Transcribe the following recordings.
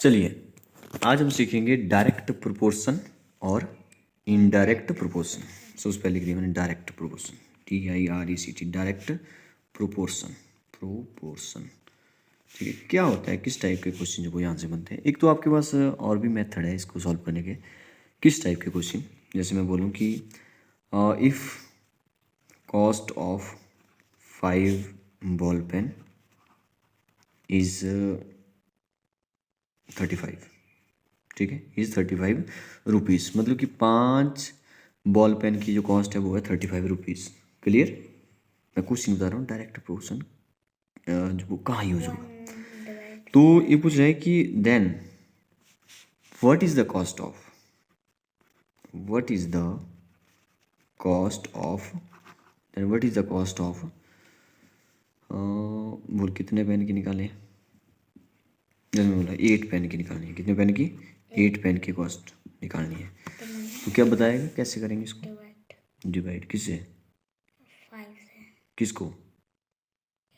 चलिए आज हम सीखेंगे डायरेक्ट प्रोपोर्शन और इनडायरेक्ट प्रोपोर्शन। सबसे पहले लिख दिया मैंने direct proportion, DIRECT, direct proportion. Proportion ठीक है, क्या होता है, किस टाइप के क्वेश्चन जो यहाँ से बनते हैं। एक तो आपके पास और भी मेथड है इसको सॉल्व करने के। किस टाइप के क्वेश्चन, जैसे मैं बोलूँ कि if cost of 5 ball pen is 35, ठीक है, इज़ 35 रुपीज़, मतलब कि 5 बॉल पेन की जो कॉस्ट है वो है 35 रुपीज़। क्लियर। मैं क्वेश्चन बता रहा हूँ डायरेक्ट प्रोपोर्शन जो वो कहाँ यूज होगा। तो ये पूछ रहा है कि then what is the cost of, what is the cost of, then what is the cost of, बोल कितने पेन की निकालें, जैसे मैं बोला 8 पेन की निकालनी है। कितने पेन की? 8 पेन की कॉस्ट निकालनी है। तो क्या बताएगा, कैसे करेंगे इसको? डिवाइड किससे? 5 से। किसको?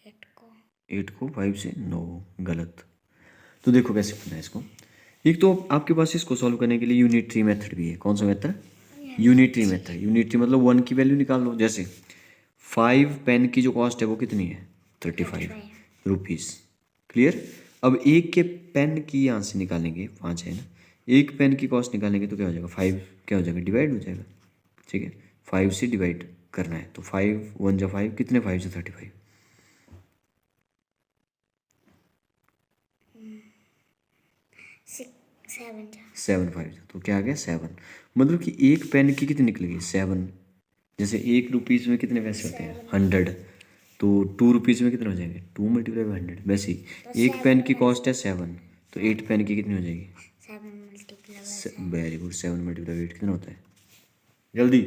8 को। 8 को 5 से? नो, गलत। तो देखो कैसे करना है इसको। एक तो आपके पास इसको सॉल्व करने के लिए यूनिटरी मेथड भी है। कौन सा मेथड? Unitary method. यूनिटरी मतलब 1 की वैल्यू निकाल लो। जैसे 5 पेन की जो कॉस्ट है वो कितनी है? 35 रुपीज़। क्लियर। अब एक के पेन की यहाँ से निकालेंगे, 5 है ना, एक पेन की कॉस्ट निकालेंगे तो क्या हो जाएगा? 5 क्या हो जाएगा? डिवाइड हो जाएगा। ठीक है, 5 से डिवाइड करना है तो 5 1 जा 5, कितने 5 से 35? 7 5, तो क्या आ गया? 7। मतलब कि एक पेन की कितनी निकलेगी? 7। जैसे 1 रुपीज़ में कितने पैसे होते हैं? 100। तो 2 रुपीज़ में कितने हो जाएंगे? 2 मल्टीप्लाई बाई 100। वैसे ही एक पेन की कॉस्ट है 7, तो 8 पेन की कितनी हो जाएगी? 7 वेरी गुड। 7 मल्टीप्लाई 8 कितना होता है? जल्दी।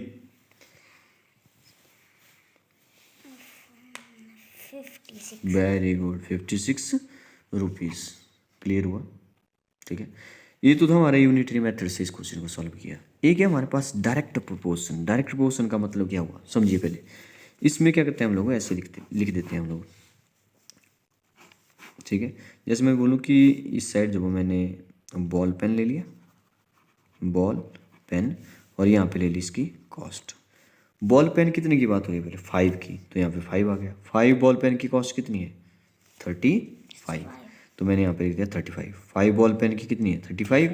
56। Very good, 56 rupees. क्लियर हुआ? ठीक है, ये तो था हमारे यूनिटरी मेथड से इस क्वेश्चन को सॉल्व किया। एक है हमारे पास डायरेक्ट प्रोपोर्शन। डायरेक्ट प्रोपोर्शन का मतलब क्या हुआ समझिए पहले। इसमें क्या करते हैं हम लोग, ऐसे लिख देते हैं हम लोग। ठीक है, जैसे मैं बोलूँ कि इस साइड जब मैंने बॉल पेन ले लिया, बॉल पेन, और यहाँ पे ले ली इसकी कॉस्ट। बॉल पेन कितने की बात हो रही है पहले? 5 की, तो यहाँ पे 5 आ गया। 5 बॉल पेन की कॉस्ट कितनी है? 35। तो मैंने यहाँ पे लिख दिया 35। 5 बॉल पेन की कितनी है? 35।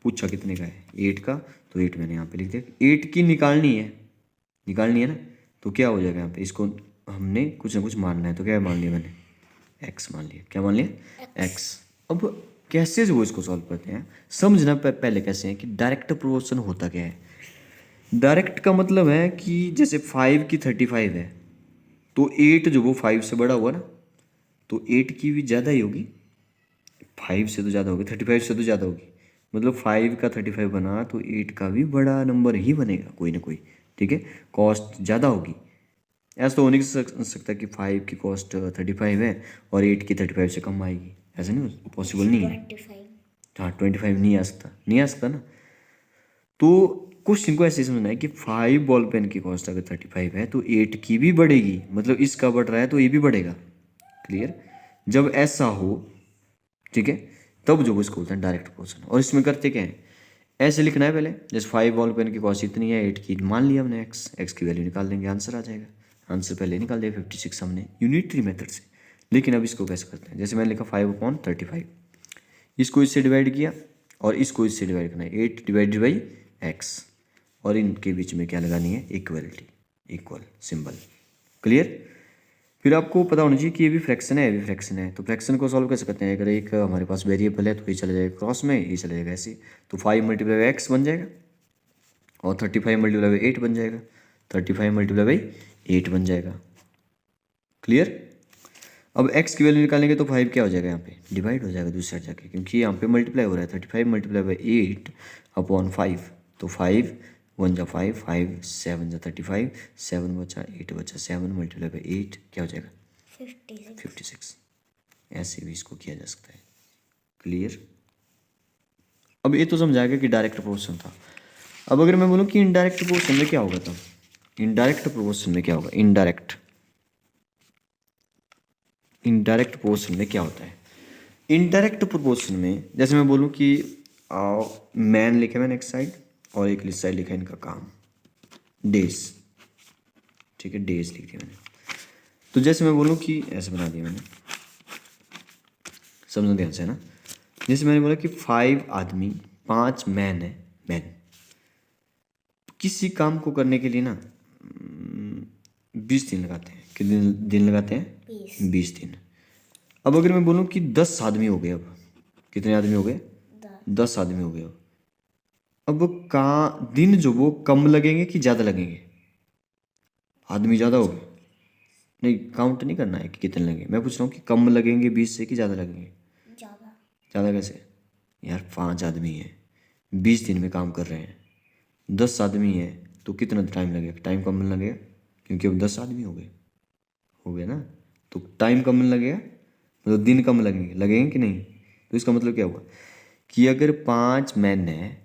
पूछा कितने का है? 8 का, तो 8 मैंने यहाँ पे लिख दिया। 8 की निकालनी है ना, तो क्या हो जाएगा यहाँ पे? इसको हमने कुछ ना कुछ मानना है, तो क्या मान लिया मैंने? एक्स मान लिया। क्या मान लिया? एक्स। अब कैसे जो इसको सॉल्व करते हैं समझना पहले कैसे है कि डायरेक्ट प्रोपोर्शन होता क्या है। डायरेक्ट का मतलब है कि जैसे 5 की 35 है, तो 8 जो वो 5 से बड़ा हुआ ना, तो 8 की भी ज़्यादा ही होगी। 5 से तो ज़्यादा होगी, 35 से तो ज़्यादा होगी। मतलब 5 का 35 बना तो 8 का भी बड़ा नंबर ही बनेगा कोई ना कोई। ठीक है, कॉस्ट ज़्यादा होगी। ऐसा तो हो नहीं सकता कि 5 की कॉस्ट 35 है और 8 की 35 से कम आएगी। ऐसा नहीं, पॉसिबल नहीं है। 25। हाँ, 25 नहीं आ सकता ना। तो क्वेश्चन को ऐसे समझना है कि 5 बॉल पेन की कॉस्ट अगर 35 है तो 8 की भी बढ़ेगी, मतलब इसका बढ़ रहा है तो ये भी बढ़ेगा। क्लियर। जब ऐसा हो, ठीक है, तब जो इसको बोलते हैं डायरेक्ट प्रोपोर्शन। और इसमें करते क्या है, ऐसे लिखना है पहले। जैसे 5 बॉल पेन की कॉस्ट इतनी है, 8 की मान लिया हमने एक्स की वैल्यू निकाल देंगे, आंसर आ जाएगा। आंसर पहले निकाल दिया 56 हमने यूनिटरी मेथड से। लेकिन अब इसको कैसे करते हैं, जैसे मैंने लिखा 5/35, इसको इससे डिवाइड किया और इसको इससे डिवाइड करना है, 8 डिवाइडेड बाई एक्स, और इनके बीच में क्या लगानी है? Equality, equal symbol. क्लियर। फिर आपको पता होना चाहिए कि ये भी फ्रैक्शन है, ये भी फ्रैक्शन है। तो फ्रैक्शन को सॉल्व कैसे करते हैं? अगर एक हमारे पास वेरिएबल है तो ये चला जाएगा क्रॉस में, ये चला जाएगा ऐसे। तो 5 मल्टीप्लाई बाई एक्स बन जाएगा और 35 मल्टीप्लाई बाई 8 बन जाएगा, 35 मल्टीप्लाई बाई 8 बन जाएगा। क्लियर। अब x की वैल्यू निकालेंगे तो 5 क्या हो जाएगा? यहाँ पे डिवाइड हो जाएगा दूसरी साइड जाके, क्योंकि यहाँ पे मल्टीप्लाई हो रहा है। 35 मल्टीप्लाई बाई 8 अपॉन 5, तो 5 1 जा 5, 5 7 जा 35, 7 बचा 8 बचा 7 मल्टीप्लाई बाई 8 क्या हो जाएगा? 56। ऐसे भी इसको किया जा सकता है। क्लियर। अब ये तो समझाएगा कि डायरेक्ट प्रोपोर्शन था। अब अगर मैं बोलूँ कि इनडायरेक्ट प्रोपोर्शन में क्या होगा, तब इनडायरेक्ट प्रोपोर्शन में क्या होगा? इनडायरेक्ट प्रोपोर्शन में क्या होता है? इनडायरेक्ट प्रोपोर्शन में जैसे मैं बोलूँ कि मैन लिखे मैंने एक साइड और एक इस साइड लिखा है इनका काम, डेज, ठीक है, डेज लिख दिया मैंने। तो जैसे मैं बोलूँ कि ऐसे बना दिया मैंने, समझो ध्यान से है ना। जैसे मैंने बोला कि 5 आदमी, 5 मैन है, मैन किसी काम को करने के लिए ना 20 दिन लगाते हैं। कितने दिन लगाते हैं? 20 दिन। अब अगर मैं बोलूँ कि 10 आदमी हो गए, अब कितने आदमी हो गए? 10 आदमी हो गए। अब कहाँ दिन जो वो कम लगेंगे कि ज़्यादा लगेंगे? आदमी ज़्यादा हो गए, नहीं काउंट नहीं करना है कि कितने लगेंगे, मैं पूछ रहा हूँ कि कम लगेंगे 20 से कि ज़्यादा लगेंगे? ज़्यादा। ज़्यादा कैसे यार? 5 आदमी हैं, 20 दिन में काम कर रहे हैं, 10 आदमी है तो कितना टाइम लगेगा? टाइम कम लगेगा क्योंकि अब 10 आदमी हो गए ना, तो टाइम कम लगेगा, मतलब दिन कम लगेंगे कि नहीं? तो इसका मतलब क्या हुआ कि अगर 5 मैन है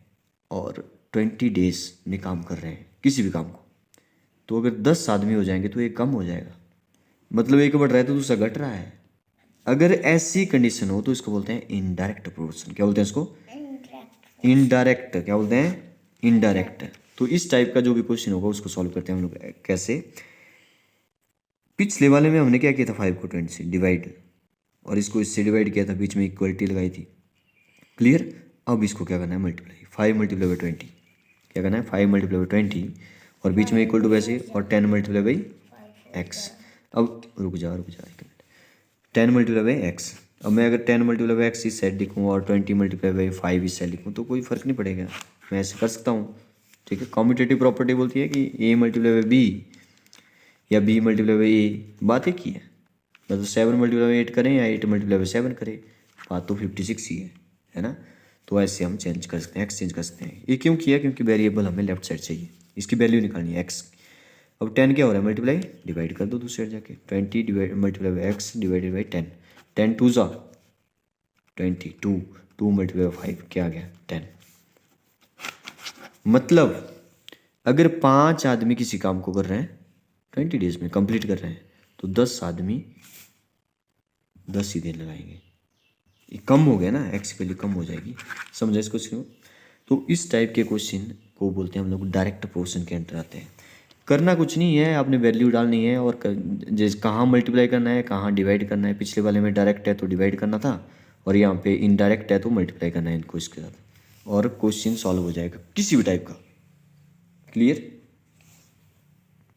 और 20 डेज में काम कर रहे हैं किसी भी काम को, तो अगर 10 आदमी हो जाएंगे तो एक कम हो जाएगा, मतलब एक बढ़ रहा है तो दूसरा घट रहा है। अगर ऐसी कंडीशन हो तो इसको बोलते हैं इनडायरेक्ट प्रोपोर्शन। क्या बोलते हैं इसको? इनडायरेक्ट। क्या बोलते हैं? इनडायरेक्ट। तो इस टाइप का जो भी क्वेश्चन होगा उसको सॉल्व करते हैं हम लोग कैसे। पिछले वाले में हमने क्या किया था? 5 को 20 से डिवाइड, और इसको इससे डिवाइड किया था, बीच में इक्वलिटी लगाई थी, क्लियर। अब इसको क्या करना है? Multiply, 5 multiply by 20। क्या करना है? 5 मल्टीप्लाई बाई 20 और बीच में इक्वल टू वैसे, और 10 मल्टीप्लाई बाई एक्स। अब रुक जा एक मिनट, 10 मल्टीप्लाई बाई एक्स। अब मैं अगर 10 मल्टीप्लाई बाई एक्स इस साइड लिखूँ और 20 मल्टीप्लाई बाई 5 इस साइड लिखूँ तो कोई फर्क नहीं पड़ेगा, मैं ऐसे कर सकता हूँ, ठीक है। कॉम्पिटेटिव प्रॉपर्टी बोलती है कि ए मल्टीप्लाई बाई बी या बी मल्टीप्लाई बाई ए, बात एक ही है। मतलब 7 मल्टीप्लाई बाई 8 करें या 8 मल्टीप्लाई बाई 7 करें, बात तो 56 ही है ना। तो ऐसे हम चेंज कर सकते हैं, एक्सचेंज कर सकते हैं। ये क्यों किया? क्योंकि वेरिएबल हमें लेफ्ट साइड चाहिए, इसकी वैल्यू निकालनी है एक्स। अब 10 क्या हो रहा है? मल्टीप्लाई, डिवाइड कर दो दूसरे साइड जाके, 20 divide multiply by X divided by 10, 10 टू ज़ा 22, 2 मल्टीप्लाई बाई 5 क्या आ गया? 10। मतलब अगर 5 आदमी किसी काम को कर रहे हैं 20 डेज में कंप्लीट कर रहे हैं तो 10 आदमी 10 ही दिन लगाएंगे। ये कम हो गया ना, एक्स की वैल्यू कम हो जाएगी, समझा इस क्वेश्चन को। तो इस टाइप के क्वेश्चन को बोलते हैं हम लोग डायरेक्ट प्रोपोर्शन के अंदर आते हैं। करना कुछ नहीं है, आपने वैल्यू डालनी है और जैसे कहाँ मल्टीप्लाई करना है कहाँ डिवाइड करना है। पिछले वाले में डायरेक्ट है तो डिवाइड करना था, और यहाँ पे इनडायरेक्ट है तो मल्टीप्लाई करना है इनको इसके साथ, और क्वेश्चन सॉल्व हो जाएगा किसी भी टाइप का, क्लियर।